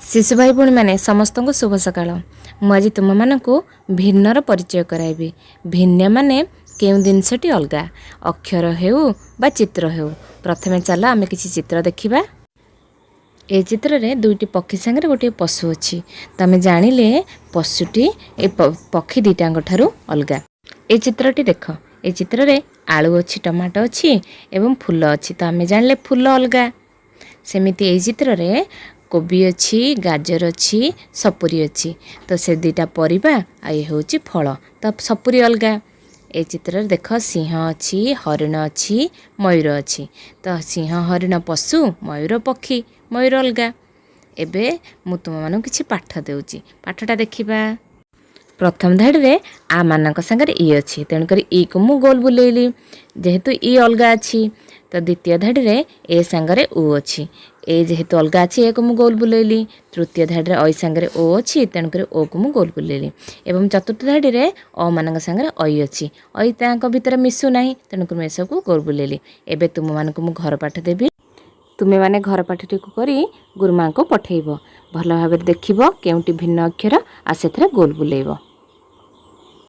शिशु भाई भूणी मैंने समस्त को शुभ सकाळ। मुझे तुम मानक भिन्नर परिचय कराइबी। भिन्न माने केउ जिनसटी अलगा अक्षर हेउ बा चित्र हेउ। प्रथमे चल आमे किसी चित्र देखिबा। ए चित्र रे दुईटी पक्षी संगे गोटे पशु अछि। तमे जानिले पशुटी ए पक्षी दीटांग ठारू अलगा। ए चित्रटी देख। ए चित्र रे आलू अछि, टमाटो अछि एवं फूल अछि। तो आमे जानिले फूल अलगा। सेमिति ए चित्र रे कोबी अच्छी, गाजर अच्छी, सपुरी अच्छी। तो से दीटा परिबा आ ये होची फल। तो सपुरी अलगा। ए चित्र देख सिंह अच्छी, हरिण अच्छी, मयूर अच्छी। तो सिंह हरिण पशु, मयूर पक्षी। मयूर अलगा। एबे मु तुम मानू किछि पाठ देउची। पाठटा देखिबा। प्रथम धाड़ी रे आ मानक संगे ई अच्छी, तेणुकर ई को मु गोल बुलेइली जेहेतु ई अलगा अच्छी। तो द्वितीय धाड़ी रे ए संगे ऊ अच्छी। ए जेहेतु अलगा अच्छी ए को मु गोल बुलेइली। तृतीय धाड़ी रे आई संगे ओ अच्छी, तेणुकर ओ को मु गोल बुलेइली। एवं चतुर्थ धाड़ी रे अ मानक संगे आई अच्छी। आई तांको भितर मिसु नाही, तेणुकर मैं सब को गोल बुलेइली। एबे तुम मानक मु घर पाठ देबी। तुमे माने घर पाठटी को करी गुरुमा को पठेइबो। भल भाबे देखिबो केउटी भिन्न अक्षर आ सेथरे गोल बुलेइबो।